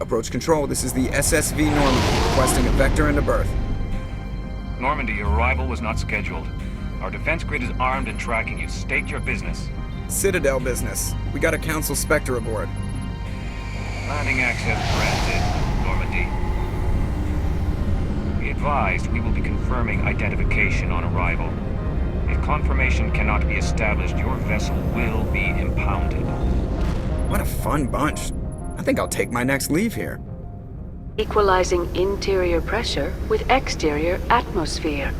Approach control, this is the SSV Normandy, requesting a vector and a berth. Normandy, your arrival was not scheduled. Our defense grid is armed and tracking you. State your business. Citadel business. We got a Council Spectre aboard. Landing access granted, Normandy. Be advised, we will be confirming identification on arrival. If confirmation cannot be established, your vessel will be impounded. What a fun bunch. I think I'll take my next leave here. Equalizing interior pressure with exterior atmosphere.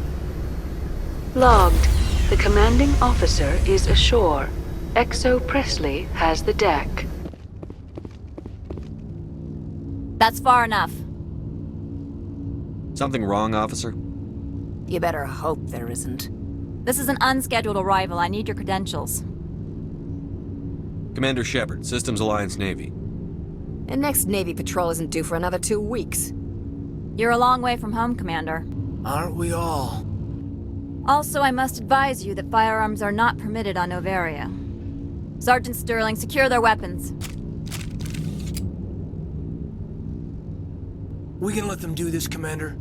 Logged. The commanding officer is ashore. Exo Presley has the deck. That's far enough. Something wrong, officer? You better hope there isn't. This is an unscheduled arrival. I need your credentials. Commander Shepard, Systems Alliance Navy. And next Navy patrol isn't due for another 2 weeks. You're a long way from home, Commander. Aren't we all? Also, I must advise you that firearms are not permitted on Noveria. Sergeant Sterling, secure their weapons. We can let them do this, Commander.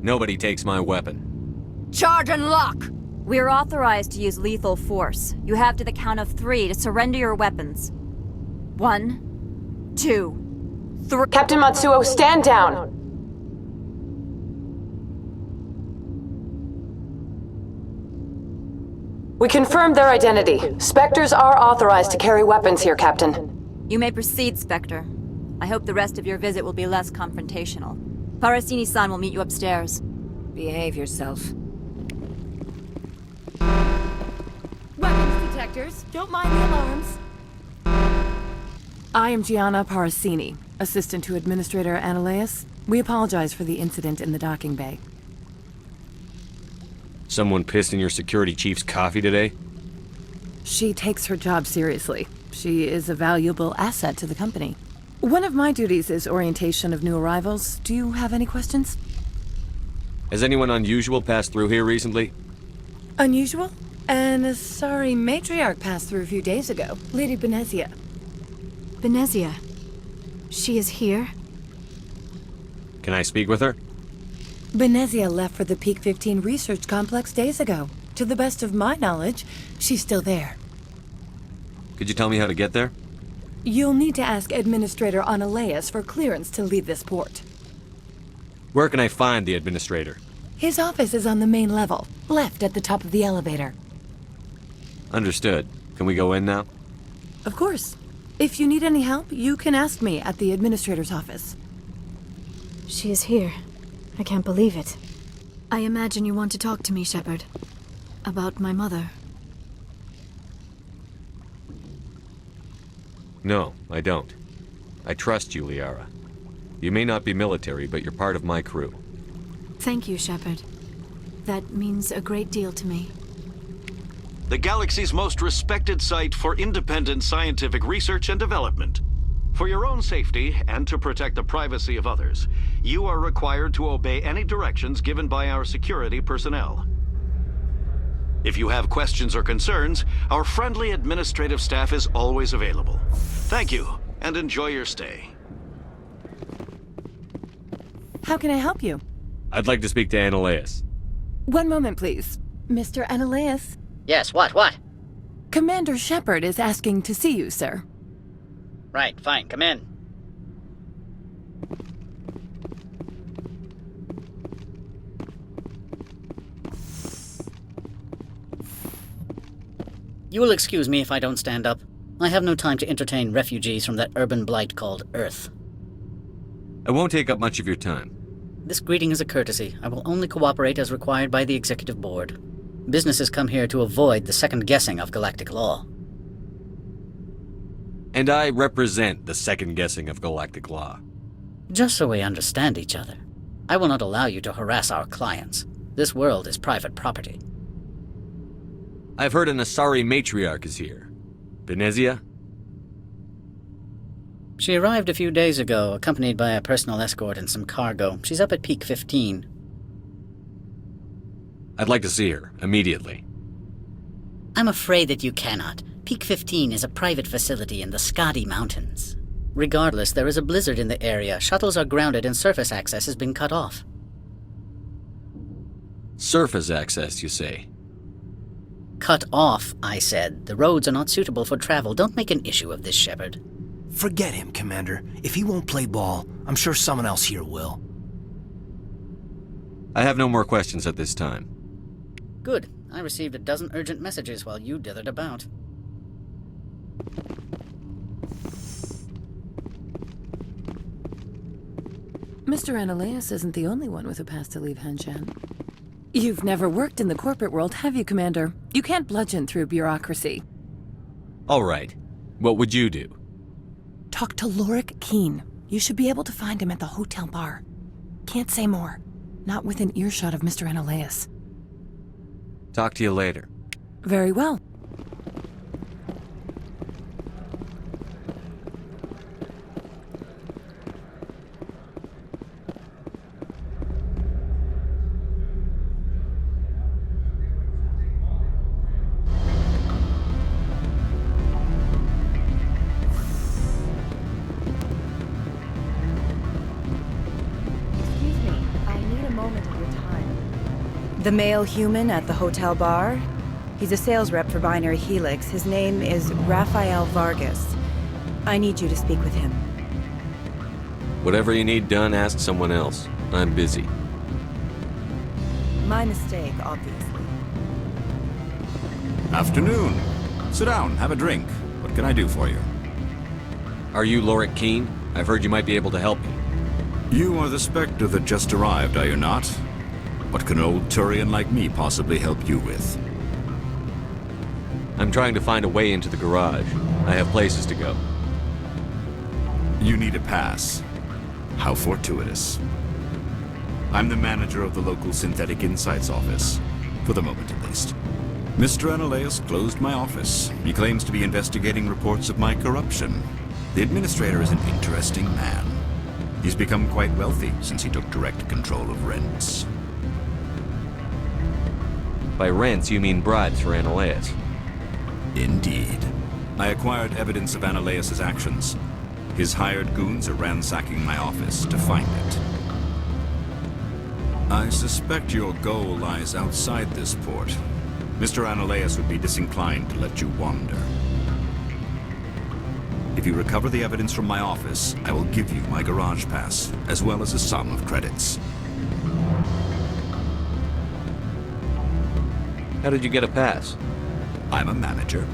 Nobody takes my weapon. Charge and lock! We are authorized to use lethal force. You have to the count of 3 to surrender your weapons. 1, 2, 3. Captain Matsuo, stand down! We confirmed their identity. Spectres are authorized to carry weapons here, Captain. You may proceed, Spectre. I hope the rest of your visit will be less confrontational. Parasini-san will meet you upstairs. Behave yourself. Weapons detectors. Don't mind the alarms. I am Gianna Parasini, assistant to Administrator Analeas. We apologize for the incident in the docking bay. Someone pissed in your security chief's coffee today? She takes her job seriously. She is a valuable asset to the company. One of my duties is orientation of new arrivals. Do you have any questions? Has anyone unusual passed through here recently? Unusual? An Asari matriarch passed through a few days ago. Lady Benezia. Benezia. She is here? Can I speak with her? Benezia left for the Peak 15 research complex days ago. To the best of my knowledge, she's still there. Could you tell me how to get there? You'll need to ask Administrator Analeas for clearance to leave this port. Where can I find the administrator? His office is on the main level, left at the top of the elevator. Understood. Can we go in now? Of course. If you need any help, you can ask me at the Administrator's office. She is here. I can't believe it. I imagine you want to talk to me, Shepard. About my mother. No, I don't. I trust you, Liara. You may not be military, but you're part of my crew. Thank you, Shepard. That means a great deal to me. The galaxy's most respected site for independent scientific research and development. For your own safety and to protect the privacy of others, you are required to obey any directions given by our security personnel. If you have questions or concerns, our friendly administrative staff is always available. Thank you, and enjoy your stay. How can I help you? I'd like to speak to Analeas. One moment, please. Mr. Analeas? Yes, what? Commander Shepard is asking to see you, sir. Right, fine, come in. You will excuse me if I don't stand up. I have no time to entertain refugees from that urban blight called Earth. I won't take up much of your time. This greeting is a courtesy. I will only cooperate as required by the Executive Board. Businesses come here to avoid the second guessing of galactic law. And I represent the second guessing of galactic law. Just so we understand each other, I will not allow you to harass our clients. This world is private property. I've heard an Asari matriarch is here. Benezia? She arrived a few days ago, accompanied by a personal escort and some cargo. She's up at Peak 15. I'd like to see her, immediately. I'm afraid that you cannot. Peak 15 is a private facility in the Skadi Mountains. Regardless, there is a blizzard in the area. Shuttles are grounded and surface access has been cut off. Surface access, you say? Cut off, I said. The roads are not suitable for travel. Don't make an issue of this, Shepard. Forget him, Commander. If he won't play ball, I'm sure someone else here will. I have no more questions at this time. Good. I received a dozen urgent messages while you dithered about. Mr. Ananias isn't the only one with a pass to leave Hanshan. You've never worked in the corporate world, have you, Commander? You can't bludgeon through bureaucracy. All right. What would you do? Talk to Lorik Keen. You should be able to find him at the hotel bar. Can't say more. Not within earshot of Mr. Ananias. Talk to you later. Very well. The male human at the hotel bar? He's a sales rep for Binary Helix. His name is Rafael Vargas. I need you to speak with him. Whatever you need done, ask someone else. I'm busy. My mistake, obviously. Afternoon. Sit down, have a drink. What can I do for you? Are you Lorik Keen? I've heard you might be able to help me. You are the Spectre that just arrived, are you not? What can an old Turian like me possibly help you with? I'm trying to find a way into the garage. I have places to go. You need a pass. How fortuitous. I'm the manager of the local Synthetic Insights office. For the moment, at least. Mr. Ananias closed my office. He claims to be investigating reports of my corruption. The administrator is an interesting man. He's become quite wealthy since he took direct control of rents. By rents, you mean bribes for Ananias? Indeed. I acquired evidence of Ananias' actions. His hired goons are ransacking my office to find it. I suspect your goal lies outside this port. Mr. Ananias would be disinclined to let you wander. If you recover the evidence from my office, I will give you my garage pass, as well as a sum of credits. How did you get a pass? I'm a manager.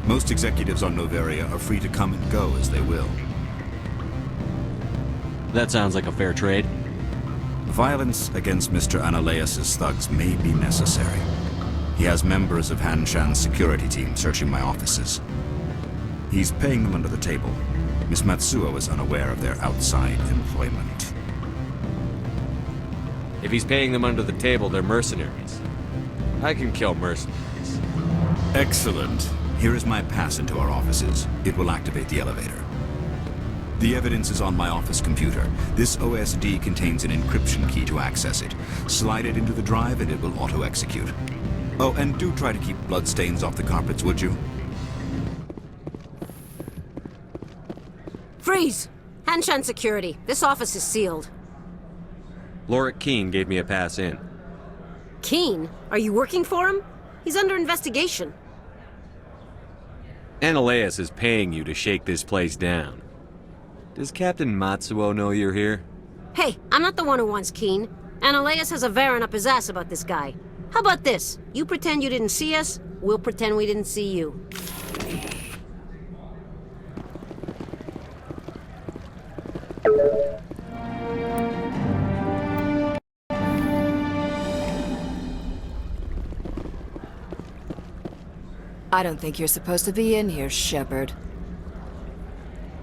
Most executives on Noveria are free to come and go as they will. That sounds like a fair trade. Violence against Mr. Ananias' thugs may be necessary. He has members of Hanshan's security team searching my offices. He's paying them under the table. Miss Matsuo is unaware of their outside employment. If he's paying them under the table, they're mercenaries. I can kill mercenaries. Excellent. Here is my pass into our offices. It will activate the elevator. The evidence is on my office computer. This OSD contains an encryption key to access it. Slide it into the drive and it will auto-execute. Oh, and do try to keep bloodstains off the carpets, would you? Freeze! Hanshan security. This office is sealed. Lorik Keen gave me a pass in. Keen? Are you working for him? He's under investigation. Ananias is paying you to shake this place down. Does Captain Matsuo know you're here? Hey, I'm not the one who wants Keen. Ananias has a Varen up his ass about this guy. How about this? You pretend you didn't see us, we'll pretend we didn't see you. I don't think you're supposed to be in here, Shepard.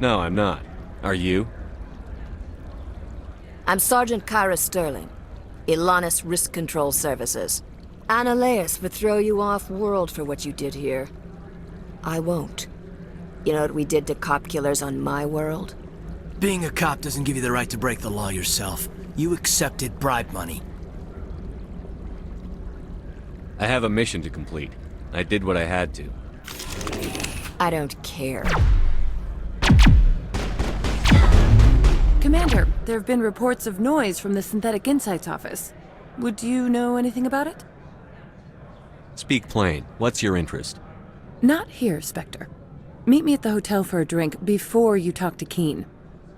No, I'm not. Are you? I'm Sergeant Kyra Sterling, Ilanis Risk Control Services. Ananias would throw you off-world for what you did here. I won't. You know what we did to cop killers on my world? Being a cop doesn't give you the right to break the law yourself. You accepted bribe money. I have a mission to complete. I did what I had to. I don't care. Commander, there have been reports of noise from the Synthetic Insights office. Would you know anything about it? Speak plain. What's your interest? Not here, Spectre. Meet me at the hotel for a drink before you talk to Keen.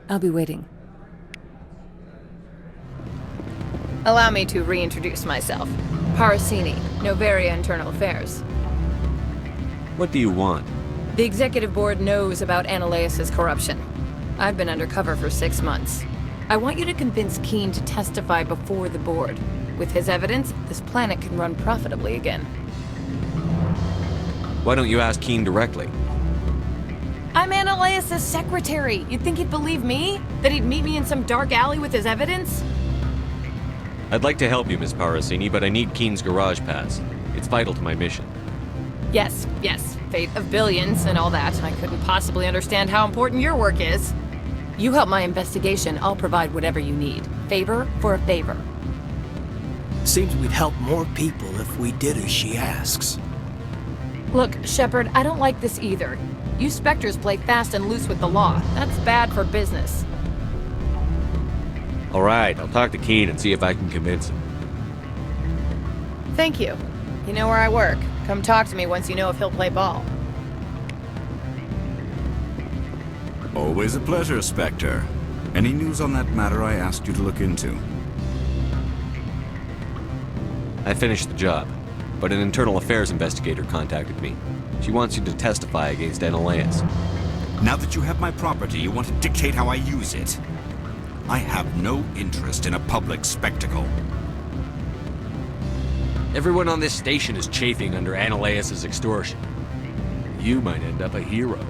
I'll be waiting. Allow me to reintroduce myself. Parasini, Noveria Internal Affairs. What do you want? The Executive Board knows about Ananias' corruption. I've been undercover for 6 months. I want you to convince Keen to testify before the Board. With his evidence, this planet can run profitably again. Why don't you ask Keen directly? I'm Ananias' secretary. You'd think he'd believe me? That he'd meet me in some dark alley with his evidence? I'd like to help you, Miss Parasini, but I need Keen's garage pass. It's vital to my mission. Yes, yes. Fate of billions and all that. I couldn't possibly understand how important your work is. You help my investigation, I'll provide whatever you need. Favor for a favor. Seems we'd help more people if we did as she asks. Look, Shepard, I don't like this either. You Spectres play fast and loose with the law. That's bad for business. All right, I'll talk to Keen and see if I can convince him. Thank you. You know where I work. Come talk to me once you know if he'll play ball. Always a pleasure, Spectre. Any news on that matter I asked you to look into? I finished the job, but an internal affairs investigator contacted me. She wants you to testify against Ananias. Now that you have my property, you want to dictate how I use it. I have no interest in a public spectacle. Everyone on this station is chafing under Ananias' extortion. You might end up a hero.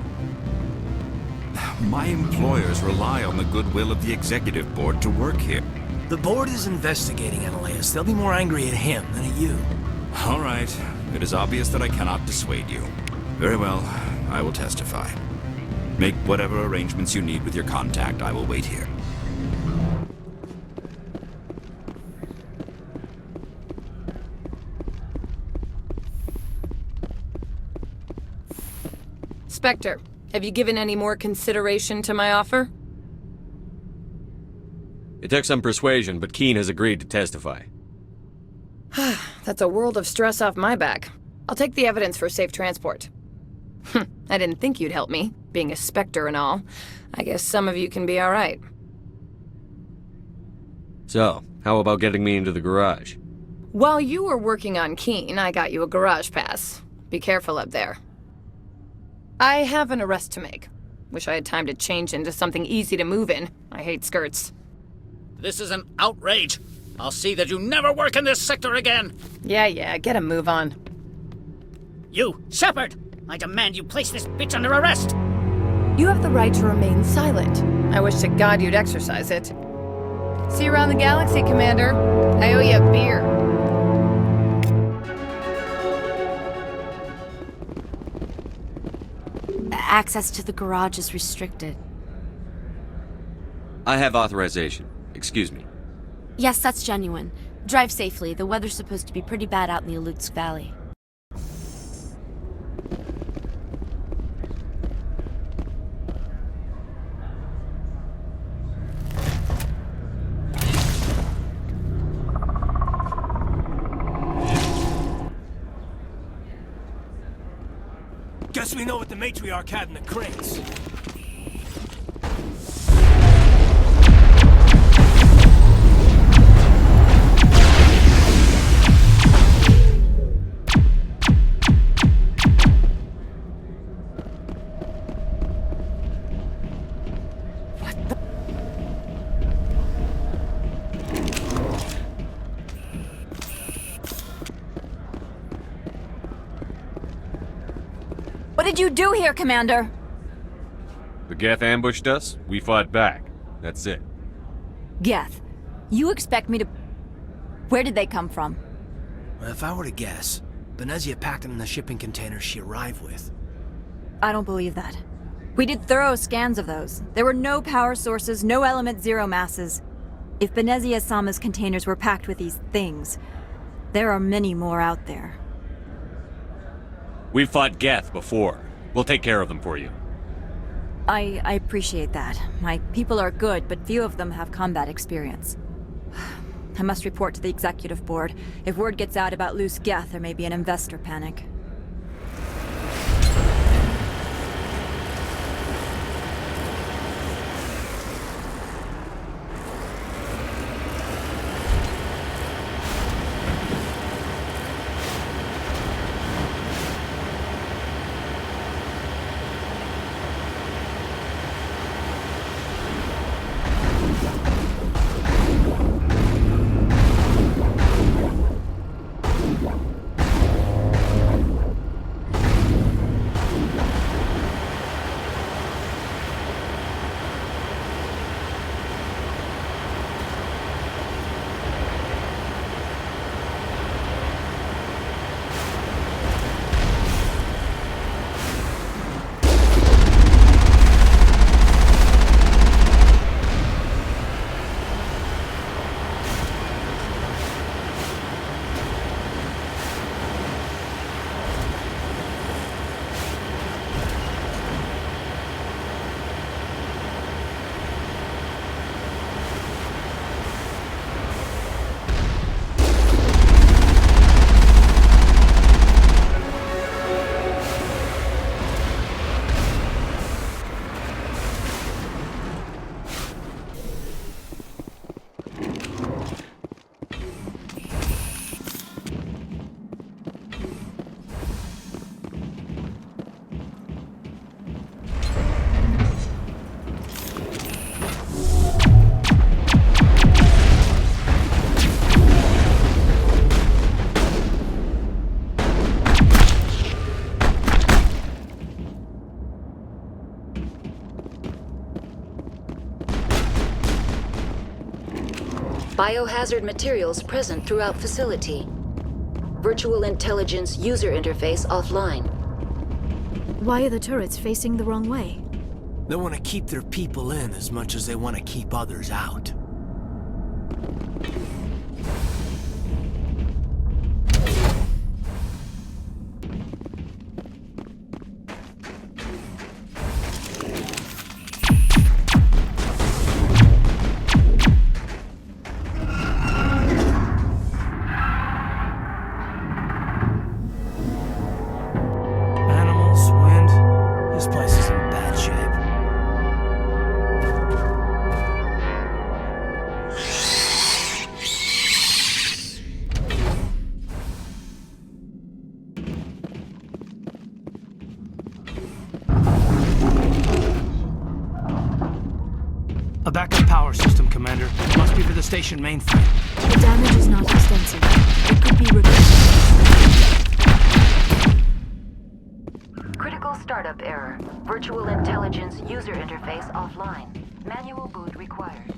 My employers rely on the goodwill of the Executive Board to work here. The Board is investigating Ananias. They'll be more angry at him than at you. All right. It is obvious that I cannot dissuade you. Very well. I will testify. Make whatever arrangements you need with your contact. I will wait here. Spectre, have you given any more consideration to my offer? It took some persuasion, but Keen has agreed to testify. That's a world of stress off my back. I'll take the evidence for safe transport. I didn't think you'd help me, being a Spectre and all. I guess some of you can be alright. So, how about getting me into the garage? While you were working on Keen, I got you a garage pass. Be careful up there. I have an arrest to make. Wish I had time to change into something easy to move in. I hate skirts. This is an outrage. I'll see that you never work in this sector again. Yeah, get a move on. You, Shepard! I demand you place this bitch under arrest! You have the right to remain silent. I wish to God you'd exercise it. See you around the galaxy, Commander. I owe you a beer. Access to the garage is restricted. I have authorization. Excuse me. Yes, that's genuine. Drive safely. The weather's supposed to be pretty bad out in the ALOT Valley. Guess we know what the matriarch had in the crates. What did you do here, Commander? The Geth ambushed us, we fought back. That's it. Geth, you expect me to... Where did they come from? If I were to guess, Benezia packed them in the shipping containers she arrived with. I don't believe that. We did thorough scans of those. There were no power sources, no element zero masses. If Benezia Sama's containers were packed with these things, there are many more out there. We've fought Geth before. We'll take care of them for you. I appreciate that. My people are good, but few of them have combat experience. I must report to the executive board. If word gets out about loose Geth, there may be an investor panic. Biohazard materials present throughout facility. Virtual intelligence user interface offline. Why are the turrets facing the wrong way? They want to keep their people in as much as they want to keep others out. A backup power system, Commander. Must be for the station mainframe. The damage is not extensive. It could be repaired. Critical startup error. Virtual intelligence user interface offline. Manual boot required.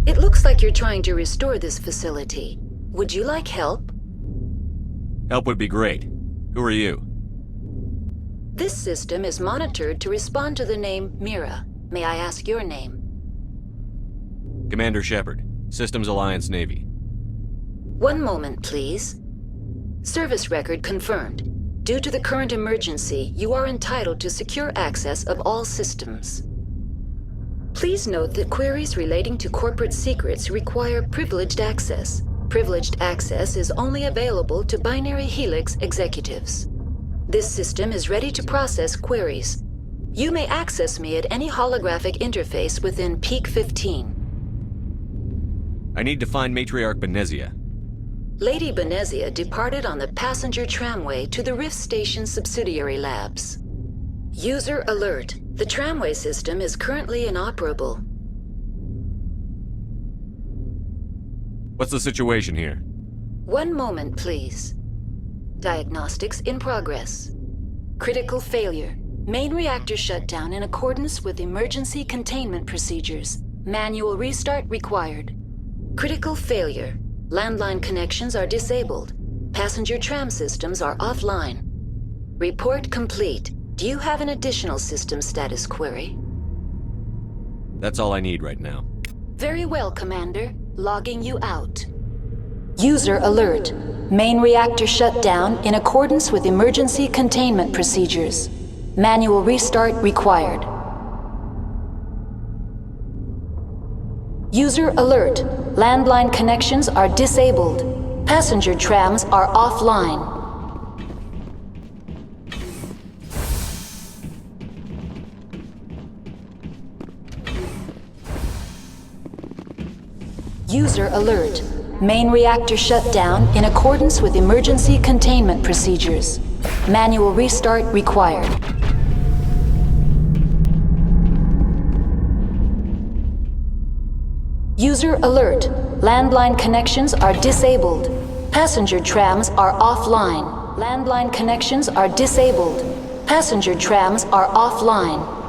It looks like you're trying to restore this facility. Would you like help? Help would be great. Who are you? This system is monitored to respond to the name Mira. May I ask your name? Commander Shepard, Systems Alliance Navy. One moment, please. Service record confirmed. Due to the current emergency, you are entitled to secure access of all systems. Please note that queries relating to corporate secrets require privileged access. Privileged access is only available to Binary Helix executives. This system is ready to process queries. You may access me at any holographic interface within Peak 15. I need to find Matriarch Benezia. Lady Benezia departed on the passenger tramway to the Rift Station subsidiary labs. User alert. The tramway system is currently inoperable. What's the situation here? One moment, please. Diagnostics in progress. Critical failure. Main reactor shutdown in accordance with emergency containment procedures. Manual restart required. Critical failure. Landline connections are disabled. Passenger tram systems are offline. Report complete. Do you have an additional system status query? That's all I need right now. Very well, Commander. Logging you out. User alert. Main reactor shut down in accordance with emergency containment procedures. Manual restart required. User alert. Landline connections are disabled. Passenger trams are offline. User alert. Main reactor shut down in accordance with emergency containment procedures. Manual restart required. User alert. Landline connections are disabled. Passenger trams are offline. Landline connections are disabled. Passenger trams are offline.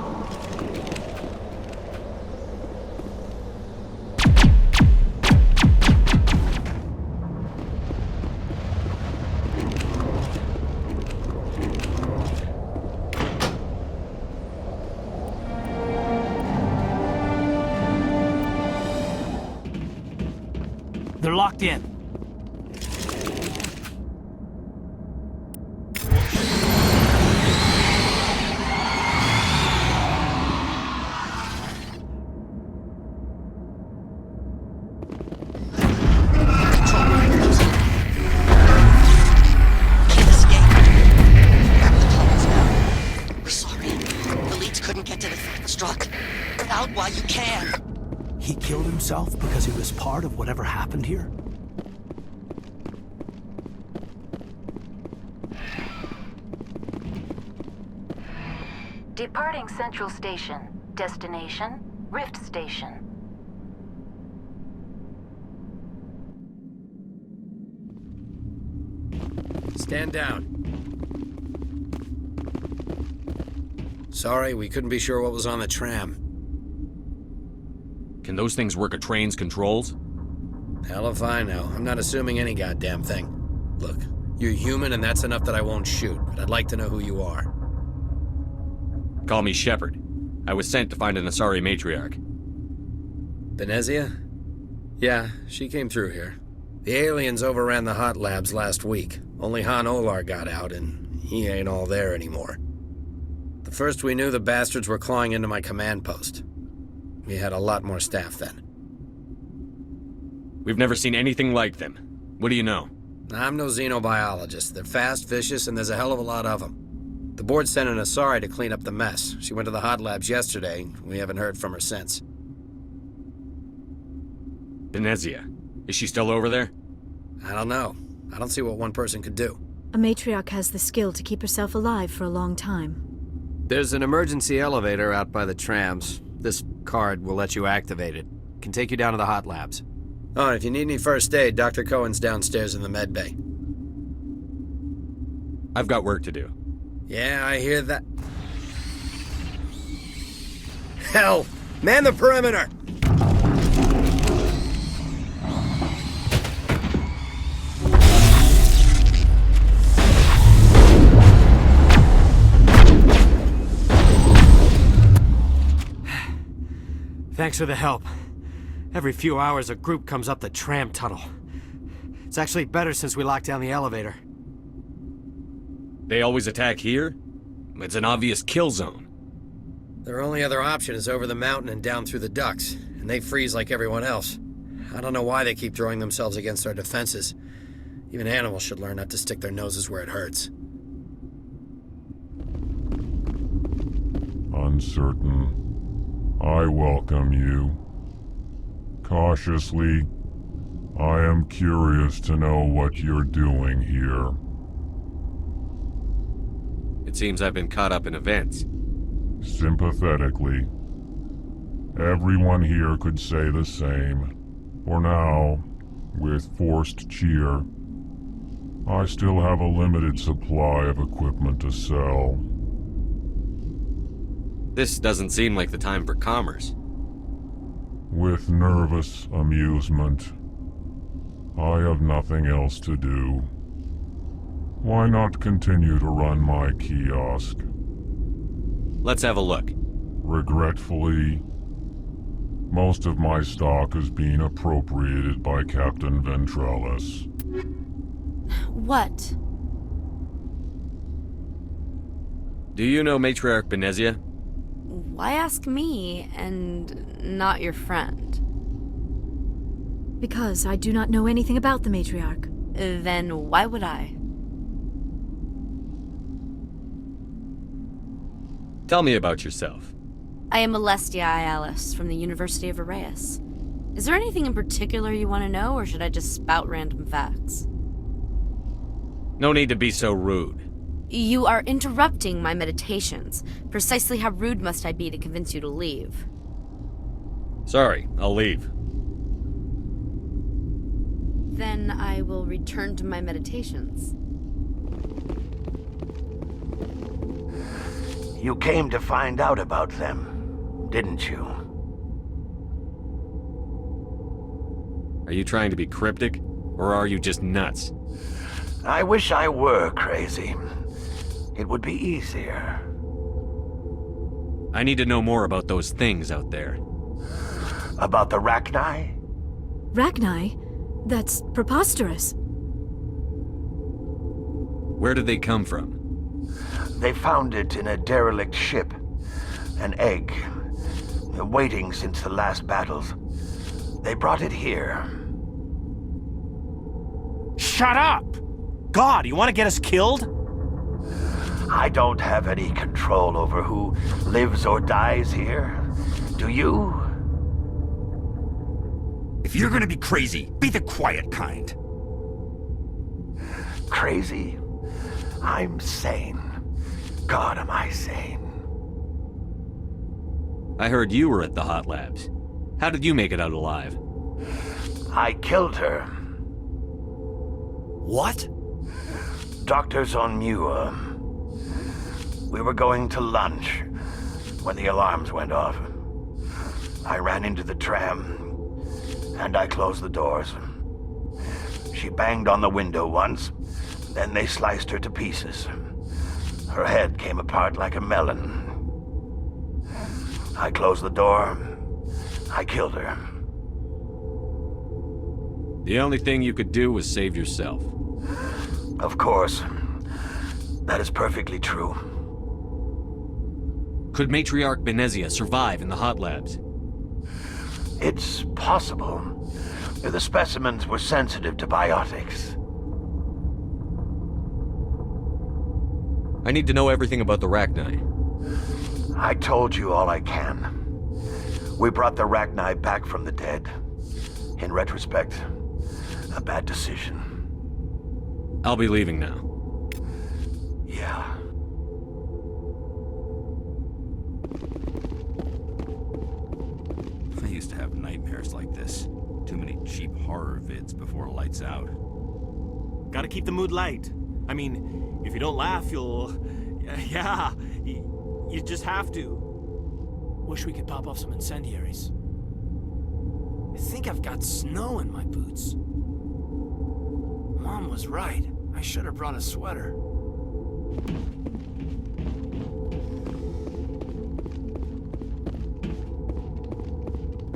They're locked in. We're sorry. The leads couldn't get to the struck. Get out while you can. He killed himself because he was part of whatever happened here? Departing Central Station. Destination, Rift Station. Stand down. Sorry, we couldn't be sure what was on the tram. Can those things work a train's controls? Hell if I know. I'm not assuming any goddamn thing. Look, you're human and that's enough that I won't shoot, but I'd like to know who you are. Call me Shepard. I was sent to find an Asari matriarch. Venezia? Yeah, she came through here. The aliens overran the hot labs last week. Only Han Olar got out, and he ain't all there anymore. The first we knew, the bastards were clawing into my command post. We had a lot more staff then. We've never seen anything like them. What do you know? I'm no xenobiologist. They're fast, vicious, and there's a hell of a lot of them. The board sent an Asari to clean up the mess. She went to the hot labs yesterday. We haven't heard from her since. Venezia. Is she still over there? I don't know. I don't see what one person could do. A matriarch has the skill to keep herself alive for a long time. There's an emergency elevator out by the trams. This card will let you activate it. Can take you down to the hot labs. Oh, and if you need any first aid, Dr. Cohen's downstairs in the med bay. I've got work to do. Yeah, I hear that. Hell! Man the perimeter! Thanks for the help. Every few hours, a group comes up the tram tunnel. It's actually better since we locked down the elevator. They always attack here? It's an obvious kill zone. Their only other option is over the mountain and down through the ducts, and they freeze like everyone else. I don't know why they keep throwing themselves against our defenses. Even animals should learn not to stick their noses where it hurts. Uncertain. I welcome you. Cautiously, I am curious to know what you're doing here. It seems I've been caught up in events. Sympathetically. Everyone here could say the same. For now, with forced cheer, I still have a limited supply of equipment to sell. This doesn't seem like the time for commerce. with nervous amusement. I have nothing else to do. Why not continue to run my kiosk? Let's have a look. Regretfully, most of my stock is being appropriated by Captain Ventrellis. What? Do you know Matriarch Benezia? Why ask me and not your friend? Because I do not know anything about the matriarch. Then why would I? Tell me about yourself. I am Alestia Ialis from the University of Arraius. Is there anything in particular you want to know, or should I just spout random facts? No need to be so rude. You are interrupting my meditations. Precisely how rude must I be to convince you to leave? Sorry, I'll leave. Then I will return to my meditations. You came to find out about them, didn't you? Are you trying to be cryptic, or are you just nuts? I wish I were crazy. It would be easier. I need to know more about those things out there. About the Rachni? Rachni? That's preposterous. Where did they come from? They found it in a derelict ship. An egg. Waiting since the last battles. They brought it here. Shut up! God, you want to get us killed? I don't have any control over who lives or dies here. Do you? If you're gonna be crazy, be the quiet kind. Crazy? I'm sane. God, am I sane. I heard you were at the Hot Labs. How did you make it out alive? I killed her. What? Doctors on Muir. We were going to lunch when the alarms went off. I ran into the tram, and I closed the doors. She banged on the window once, then they sliced her to pieces. Her head came apart like a melon. I closed the door. I killed her. The only thing you could do was save yourself. Of course. That is perfectly true. Could Matriarch Benezia survive in the Hot Labs? It's possible. The specimens were sensitive to biotics. I need to know everything about the Rachni. I told you all I can. We brought the Rachni back from the dead. In retrospect, a bad decision. I'll be leaving now. Yeah. I used to have nightmares like this. Too many cheap horror vids before lights out. Gotta keep the mood light. I mean, if you don't laugh, you'll... Yeah, you just have to. Wish we could pop off some incendiaries. I think I've got snow in my boots. Mom was right. I should have brought a sweater.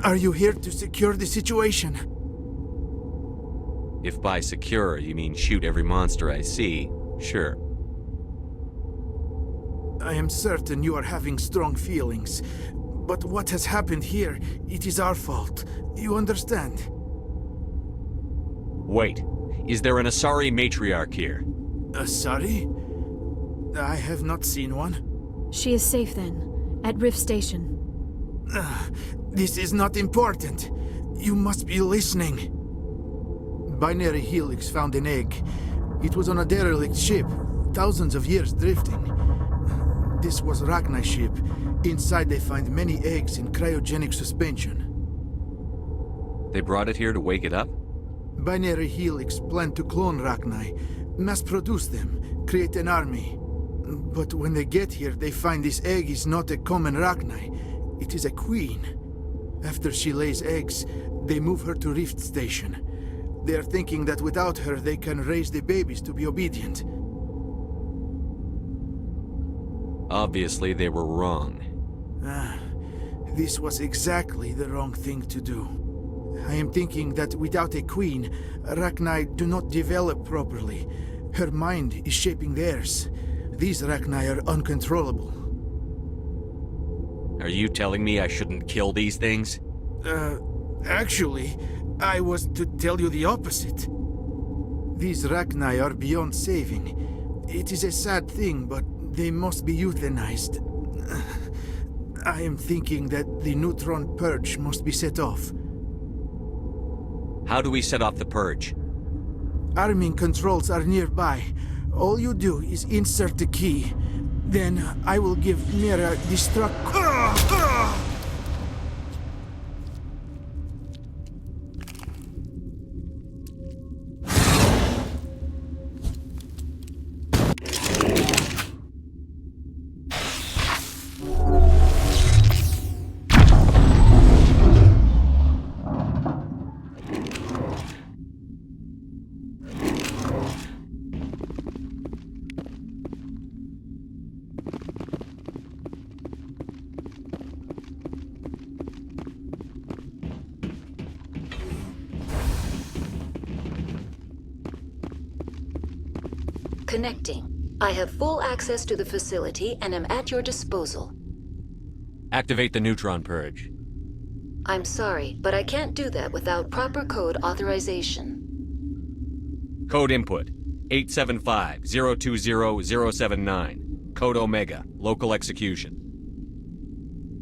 Are you here to secure the situation? If by secure you mean shoot every monster I see, sure. I am certain you are having strong feelings. But what has happened here, it is our fault. You understand? Wait, is there an Asari matriarch here? Asari? I have not seen one. She is safe then, at Rift Station. This is not important. You must be listening. Binary Helix found an egg. It was on a derelict ship, thousands of years drifting. This was Rachni ship. Inside they find many eggs in cryogenic suspension. They brought it here to wake it up? Binary Helix planned to clone Rachni, mass-produce them, create an army. But when they get here, they find this egg is not a common Rachni. It is a queen. After she lays eggs, they move her to Rift Station. They are thinking that without her, they can raise the babies to be obedient. Obviously, they were wrong. This was exactly the wrong thing to do. I am thinking that without a queen, Rachni do not develop properly. Her mind is shaping theirs. These Rachni are uncontrollable. Are you telling me I shouldn't kill these things? Actually, I was to tell you the opposite. These Rachni are beyond saving. It is a sad thing, but they must be euthanized. I am thinking that the neutron purge must be set off. How do we set off the purge? Arming controls are nearby. All you do is insert the key. Then I will give Mira destruct... Connecting. I have full access to the facility and am at your disposal. Activate the neutron purge. I'm sorry, but I can't do that without proper code authorization. Code input 875-020-079. Code Omega. Local execution.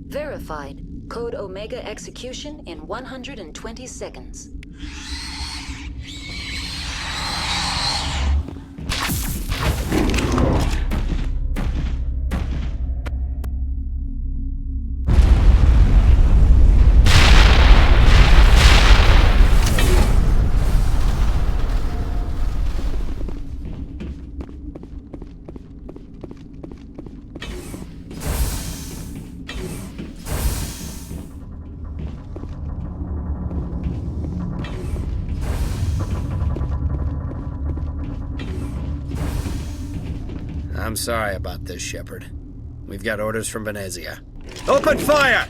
Verified. Code Omega execution in 120 seconds. I'm sorry about this, Shepard. We've got orders from Venezia. Open fire!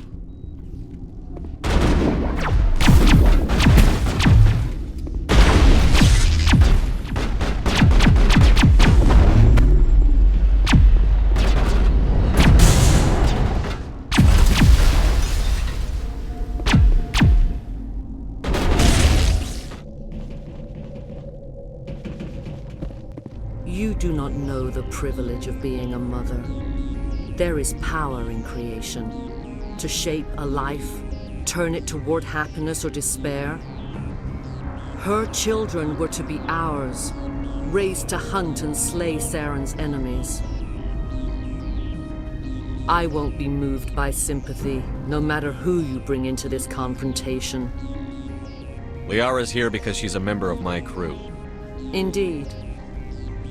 You do not know the privilege of being a mother. There is power in creation. To shape a life, turn it toward happiness or despair. Her children were to be ours, raised to hunt and slay Saren's enemies. I won't be moved by sympathy, no matter who you bring into this confrontation. Liara's here because she's a member of my crew. Indeed.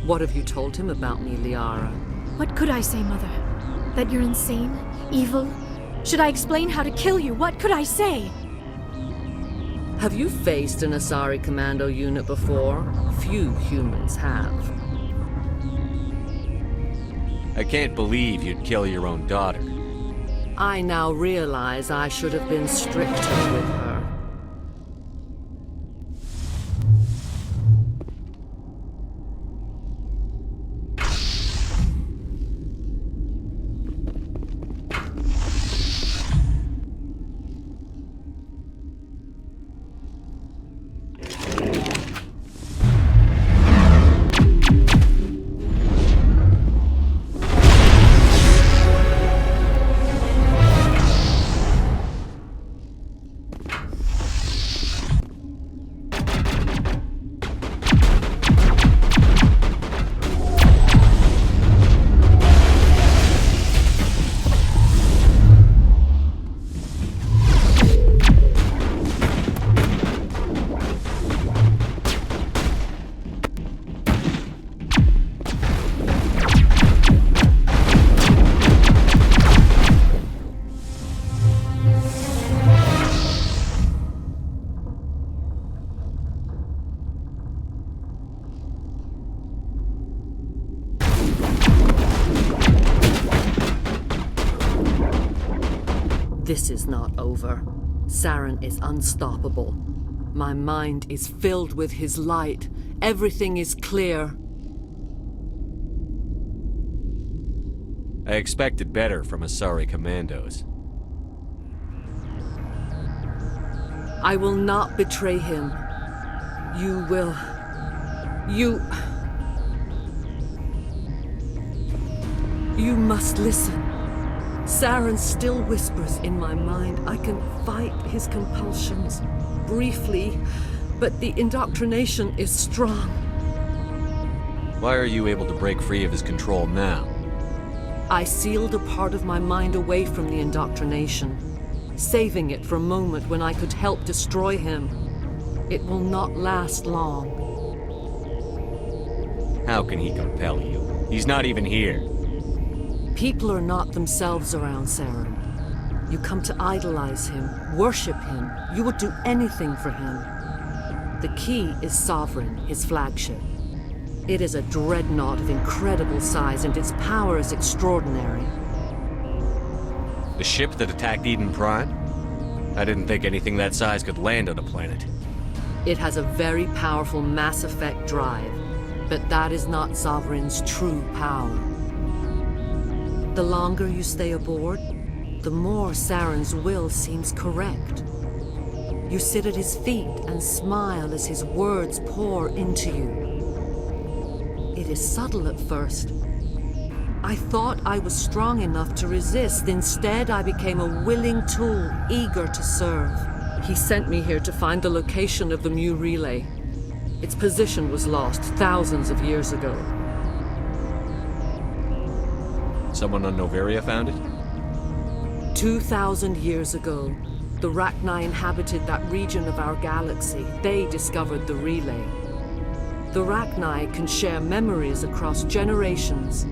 What have you told him about me, Liara? What could I say, Mother? That you're insane? Evil? Should I explain how to kill you? What could I say? Have you faced an Asari commando unit before? Few humans have. I can't believe you'd kill your own daughter. I now realize I should have been stricter with her. This is not over. Saren is unstoppable. My mind is filled with his light. Everything is clear. I expected better from Asari commandos. I will not betray him. You will. You must listen. Saren still whispers in my mind. I can fight his compulsions, briefly, but the indoctrination is strong. Why are you able to break free of his control now? I sealed a part of my mind away from the indoctrination, saving it for a moment when I could help destroy him. It will not last long. How can he compel you? He's not even here. People are not themselves around Saren. You come to idolize him, worship him. You would do anything for him. The key is Sovereign, his flagship. It is a dreadnought of incredible size, and its power is extraordinary. The ship that attacked Eden Prime? I didn't think anything that size could land on a planet. It has a very powerful Mass Effect drive, but that is not Sovereign's true power. The longer you stay aboard, the more Saren's will seems correct. You sit at his feet and smile as his words pour into you. It is subtle at first. I thought I was strong enough to resist. Instead, I became a willing tool, eager to serve. He sent me here to find the location of the Mu relay. Its position was lost thousands of years ago. Someone on Noveria found it? 2,000 years ago, the Rachni inhabited that region of our galaxy. They discovered the relay. The Rachni can share memories across generations.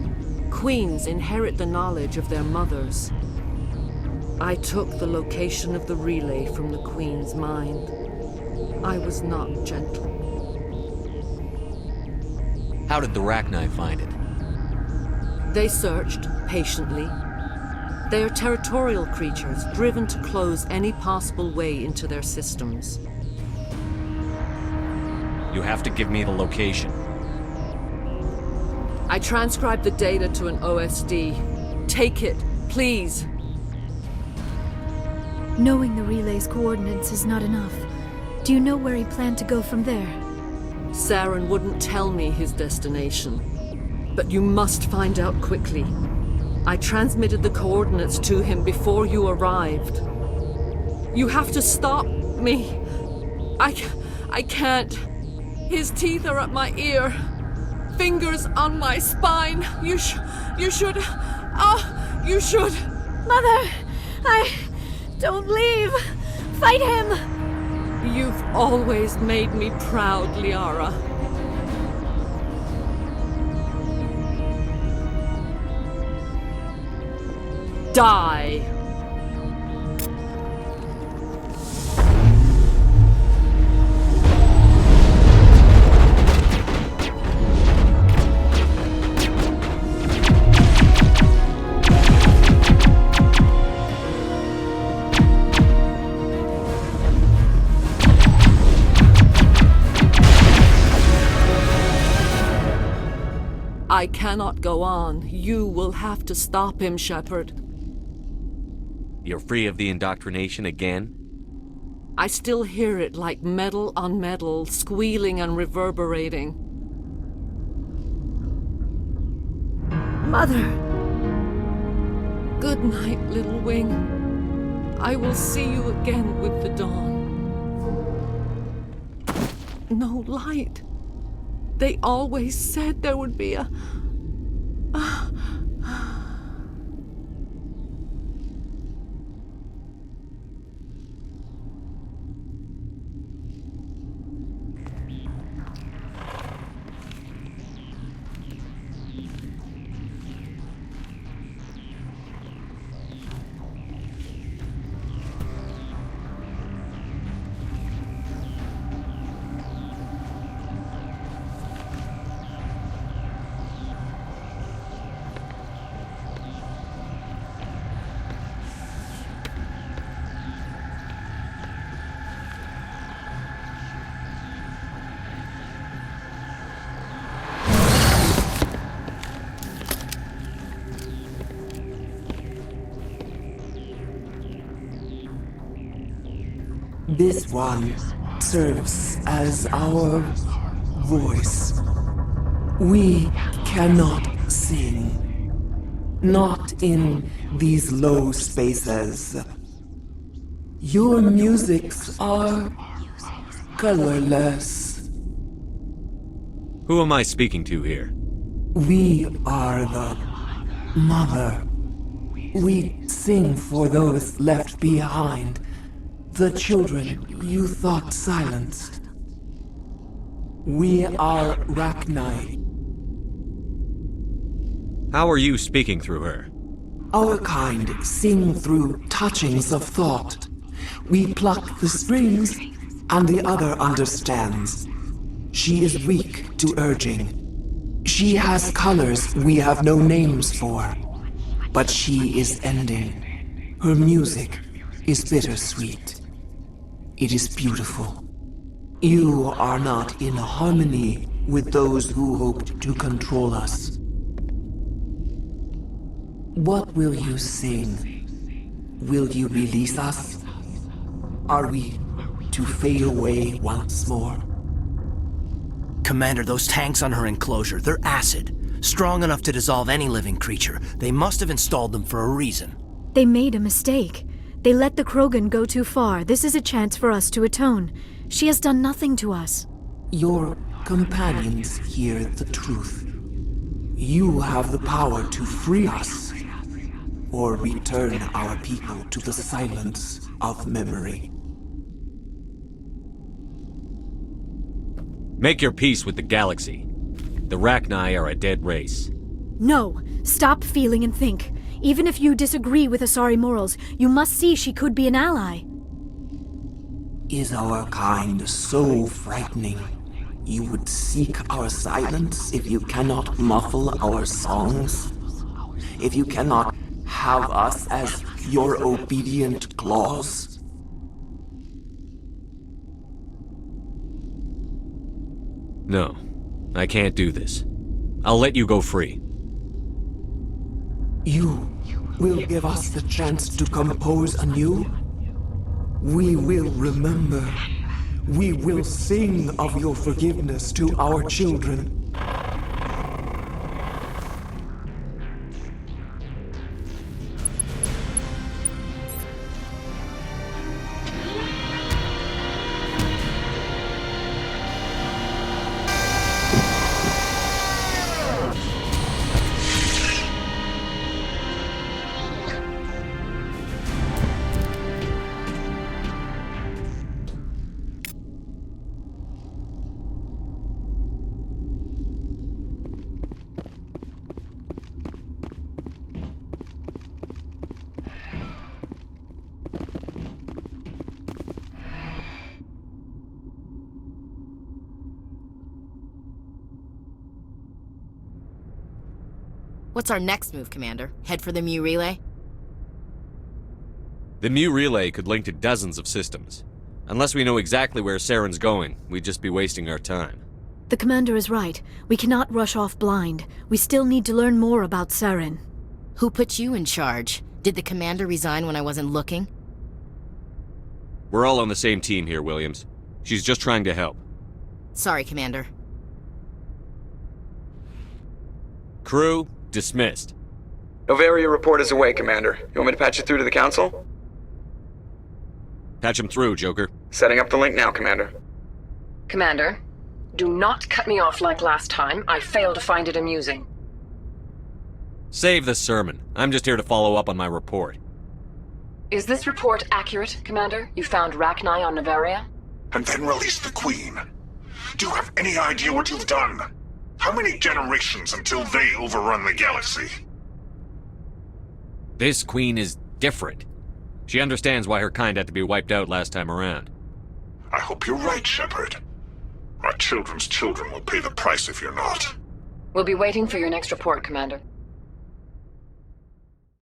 Queens inherit the knowledge of their mothers. I took the location of the relay from the Queen's mind. I was not gentle. How did the Rachni find it? They searched, patiently. They are territorial creatures, driven to close any possible way into their systems. You have to give me the location. I transcribed the data to an OSD. Take it, please. Knowing the relay's coordinates is not enough. Do you know where he planned to go from there? Saren wouldn't tell me his destination. But you must find out quickly. I transmitted the coordinates to him before you arrived. You have to stop me. I can't. His teeth are at my ear. Fingers on my spine. You should. You should. Mother! Don't leave! Fight him! You've always made me proud, Liara. Die! I cannot go on. You will have to stop him, Shepard. You're free of the indoctrination again? I still hear it like metal on metal, squealing and reverberating. Mother! Good night, little wing. I will see you again with the dawn. No light. They always said there would be a... This one serves as our voice. We cannot sing. Not in these low spaces. Your musics are colorless. Who am I speaking to here? We are the mother. We sing for those left behind. The children you thought silenced. We are Rachni. How are you speaking through her? Our kind sing through touchings of thought. We pluck the strings, and the other understands. She is weak to urging. She has colors we have no names for. But she is ending. Her music is bittersweet. It is beautiful. You are not in harmony with those who hoped to control us. What will you sing? Will you release us? Are we to fade away once more? Commander, those tanks on her enclosure, they're acid. Strong enough to dissolve any living creature. They must have installed them for a reason. They made a mistake. They let the Krogan go too far. This is a chance for us to atone. She has done nothing to us. Your companions hear the truth. You have the power to free us, or return our people to the silence of memory. Make your peace with the galaxy. The Rachni are a dead race. No, stop feeling and think. Even if you disagree with Asari morals, you must see she could be an ally. Is our kind so frightening? You would seek our silence if you cannot muffle our songs? If you cannot have us as your obedient claws? No, I can't do this. I'll let you go free. You will give us the chance to compose anew? We will remember. We will sing of your forgiveness to our children. What's our next move, Commander? Head for the Mu relay? The Mu relay could link to dozens of systems. Unless we know exactly where Saren's going, we'd just be wasting our time. The commander is right. We cannot rush off blind. We still need to learn more about Saren. Who put you in charge? Did the commander resign when I wasn't looking? We're all on the same team here, Williams. She's just trying to help. Sorry, Commander. Crew, dismissed. Noveria report is away, Commander. You want me to patch you through to the Council? Patch him through, Joker. Setting up the link now, Commander. Commander, do not cut me off like last time. I fail to find it amusing. Save the sermon. I'm just here to follow up on my report. Is this report accurate, Commander? You found Rachni on Noveria? And then released the Queen. Do you have any idea what you've done? How many generations until they overrun the galaxy? This Queen is different. She understands why her kind had to be wiped out last time around. I hope you're right, Shepard. My children's children will pay the price if you're not. We'll be waiting for your next report, Commander.